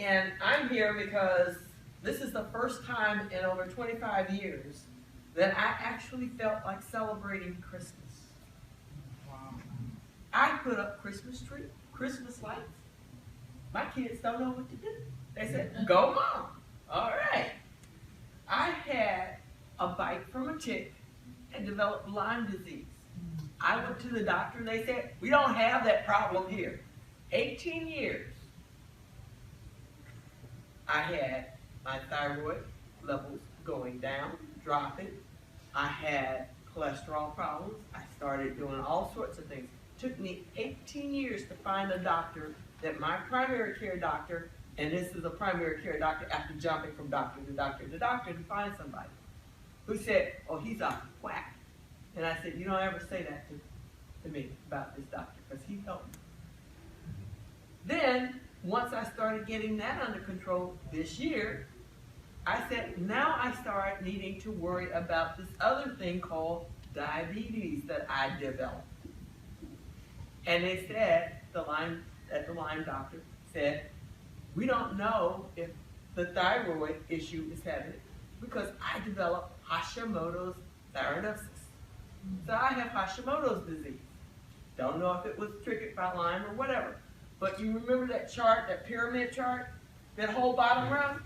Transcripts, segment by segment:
And I'm here because this is the first time in over 25 years that I actually felt like celebrating Christmas. Wow. I put up Christmas tree, Christmas lights. My kids don't know what to do. They said, go mom. All right. I had a bite from a tick and developed Lyme disease. I went to the doctor and they said, we don't have that problem here. 18 years. I had my thyroid levels going down, dropping. I had cholesterol problems. I started doing all sorts of things. It took me 18 years to find a doctor that my primary care doctor, and this is a primary care doctor after jumping from doctor to doctor to doctor to find somebody, who said, oh, he's a quack. And I said, you don't ever say that to me about this doctor, because he helped me. Then, once I started getting that under control this year, I said, now I start needing to worry about this other thing called diabetes that I developed. And they said, the Lyme doctor said, we don't know if the thyroid issue is having it because I developed Hashimoto's thyroidosis. So I have Hashimoto's disease. Don't know if it was triggered by Lyme or whatever. But you remember that chart, that pyramid chart, that whole bottom row?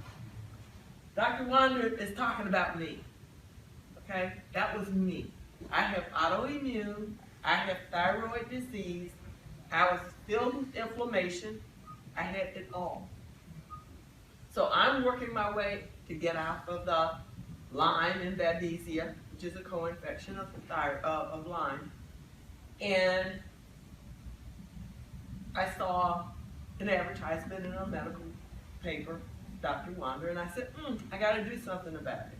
Dr. Wanda is talking about me. Okay? That was me. I have autoimmune. I have thyroid disease. I was filled with inflammation. I had it all. So I'm working my way to get out of the Lyme and Babesia, which is a co-infection of Lyme. And I saw an advertisement in a medical paper, Dr. Wander, and I said, I got to do something about it.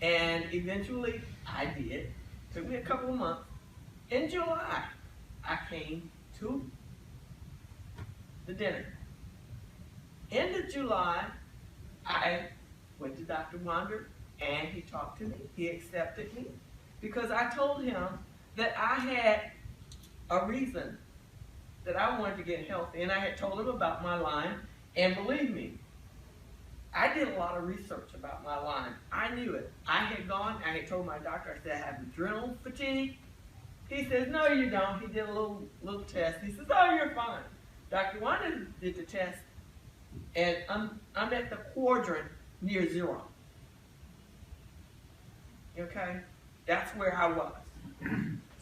And eventually I did. It took me a couple of months. In July, I came to the dinner. End of July, I went to Dr. Wander and he talked to me. He accepted me because I told him that I had a reason that I wanted to get healthy, and I had told him about my Lyme, and believe me, I did a lot of research about my Lyme. I knew it. I had told my doctor, I said, I have adrenal fatigue. He says, no, you don't. He did a little test. He says, oh, you're fine. Dr. Wanda did the test, and I'm at the quadrant near 0. Okay? That's where I was.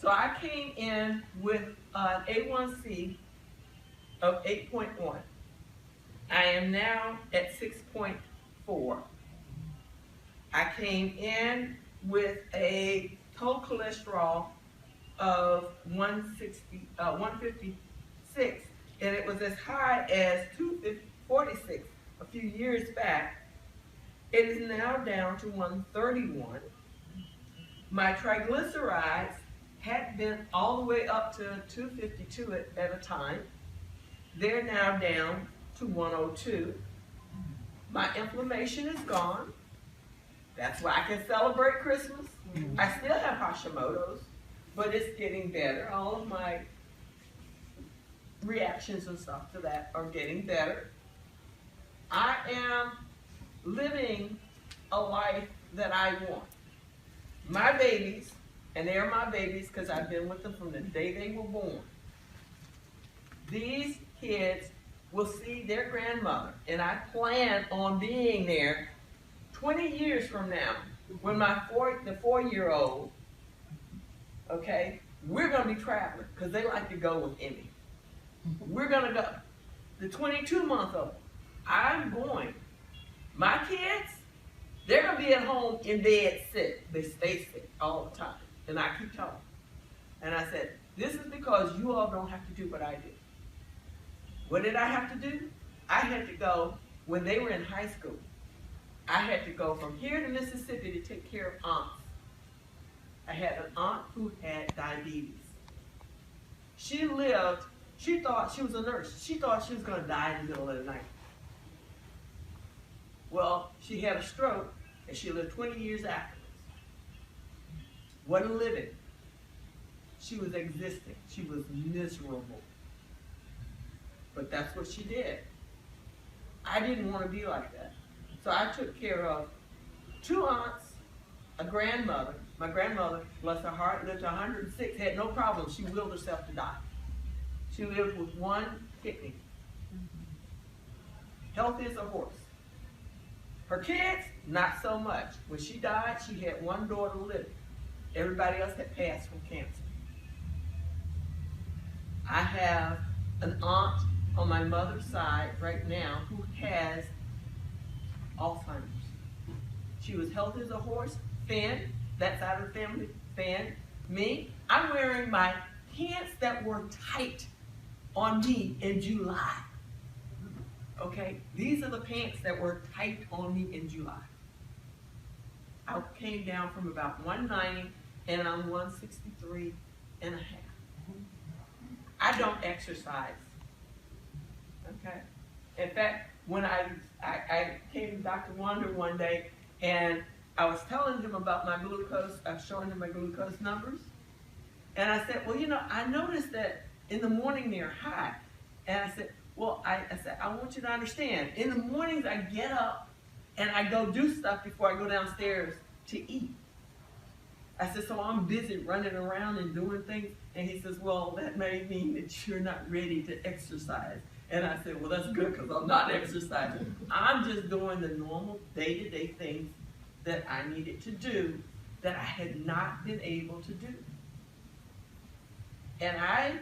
So I came in with an A1C of 8.1. I am now at 6.4. I came in with a total cholesterol of 156, and it was as high as 246 a few years back. It is now down to 131. My triglycerides had been all the way up to 252 at a time. They're now down to 102. My inflammation is gone. That's why I can celebrate Christmas. I still have Hashimoto's, but it's getting better. All of my reactions and stuff to that are getting better. I am living a life that I want. My babies, and they are my babies because I've been with them from the day they were born. These kids will see their grandmother, and I plan on being there 20 years from now when the 4-year-old, okay, we're going to be traveling because they like to go with Emmy. We're going to go. The 22-month-old, I'm going. My kids, they're going to be at home in bed sick. They stay sick all the time. And I keep telling them. And I said, this is because you all don't have to do what I did. What did I have to do? I had to go, when they were in high school, I had to go from here to Mississippi to take care of aunts. I had an aunt who had diabetes. She lived, she thought she was a nurse. She thought she was going to die in the middle of the night. Well, she had a stroke, and she lived 20 years afterwards. Wasn't living. She was existing. She was miserable. But that's what she did. I didn't want to be like that. So I took care of 2 aunts, a grandmother. My grandmother, bless her heart, lived to 106, had no problem. She willed herself to die. She lived with 1 kidney. Healthy as a horse. Her kids, not so much. When she died, she had 1 daughter living. Everybody else had passed from cancer. I have an aunt on my mother's side right now who has Alzheimer's. She was healthy as a horse. Finn, that side of the family, Finn. Me, I'm wearing my pants that were tight on me in July. Okay, these are the pants that were tight on me in July. I came down from about 190 and I'm 163 and a half. I don't exercise. Okay. In fact, when I came to Dr. Wander one day and I was telling him about my glucose, I was showing him my glucose numbers. And I said, well, you know, I noticed that in the morning they're high. And I said, well, I said, I want you to understand, in the mornings I get up and I go do stuff before I go downstairs to eat. I said, so I'm busy running around and doing things. And he says, well, that may mean that you're not ready to exercise. And I said, well, that's good because I'm not exercising. I'm just doing the normal day-to-day things that I needed to do that I had not been able to do. And I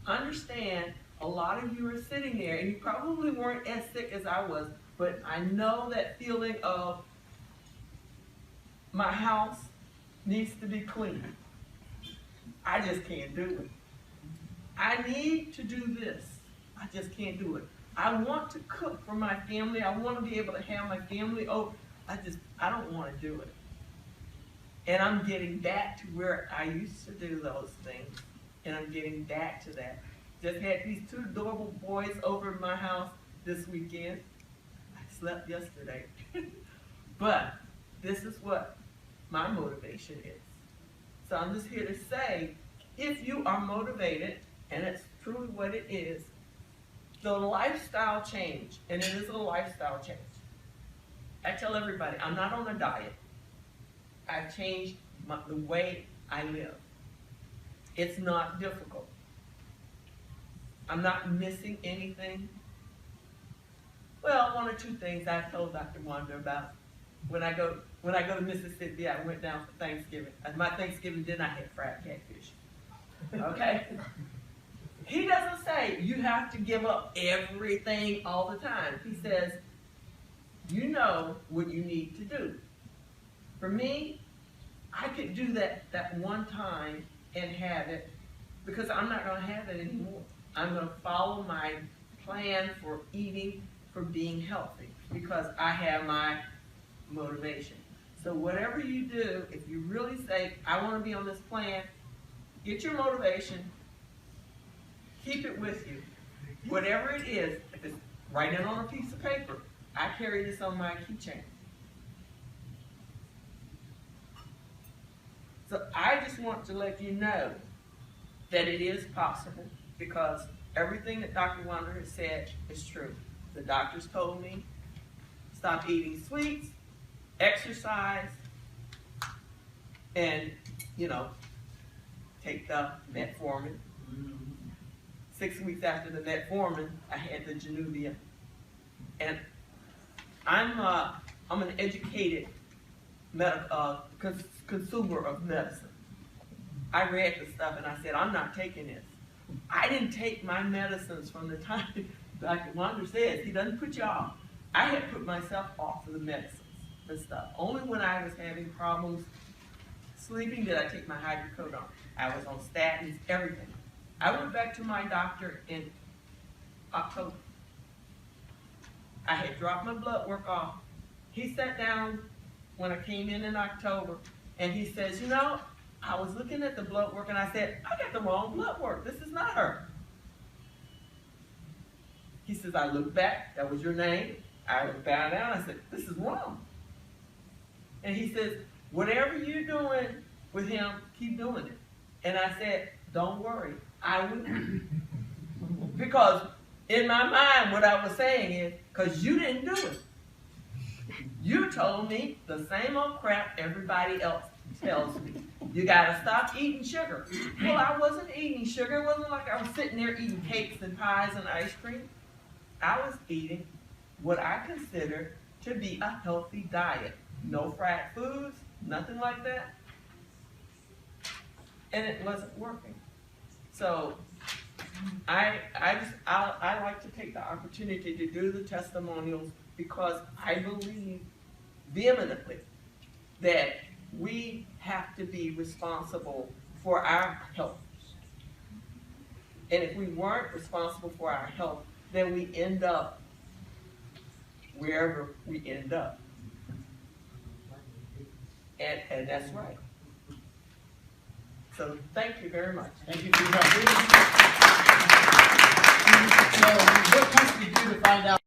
understand a lot of you are sitting there, and you probably weren't as sick as I was, but I know that feeling of my house needs to be clean. I just can't do it. I need to do this. I just can't do it. I want to cook for my family. I want to be able to have my family over. I don't want to do it. And I'm getting back to where I used to do those things. And I'm getting back to that. Just had these 2 adorable boys over at my house this weekend. I slept yesterday. But this is what my motivation is. So I'm just here to say, if you are motivated, and it's truly what it is, the lifestyle change, and it is a lifestyle change. I tell everybody, I'm not on a diet. I've changed the way I live. It's not difficult. I'm not missing anything. Well, 1 or 2 things I told Dr. Wanda about. When I go to Mississippi, I went down for Thanksgiving. At my Thanksgiving dinner, I had fried catfish. Okay? He doesn't say you have to give up everything all the time. He says, you know what you need to do. For me, I could do that one time and have it because I'm not going to have it anymore. I'm going to follow my plan for eating, for being healthy, because I have my motivation. So whatever you do, if you really say, I want to be on this plan, get your motivation, keep it with you. Whatever it is, if it's write it on a piece of paper. I carry this on my keychain. So I just want to let you know that it is possible, because everything that Dr. Wander has said is true. The doctors told me, stop eating sweets, exercise, and, you know, take the Metformin. 6 weeks after the Metformin, I had the Januvia. And I'm an educated consumer of medicine. I read the stuff and I said, I'm not taking this. I didn't take my medicines from the time Dr. Wander says he doesn't put you off. I had put myself off of the medicines and stuff. Only when I was having problems sleeping did I take my hydrocodone. I was on statins, everything. I went back to my doctor in October. I had dropped my blood work off. He sat down when I came in October, and he says, you know, I was looking at the blood work and I said, I got the wrong blood work. This is not her. He says, I looked back, that was your name. I found out, I said, this is wrong. And he says, whatever you're doing with him, keep doing it. And I said, don't worry, I will. Because in my mind, what I was saying is, because you didn't do it. You told me the same old crap everybody else tells me. You gotta stop eating sugar. Well, I wasn't eating sugar. It wasn't like I was sitting there eating cakes and pies and ice cream. I was eating what I consider to be a healthy diet. No fried foods, nothing like that. And it wasn't working. So I like to take the opportunity to do the testimonials because I believe vehemently that we have to be responsible for our health. And if we weren't responsible for our health, then we end up wherever we end up. And that's right. So thank you very much. Thank you for your help. So, what can we do to find out?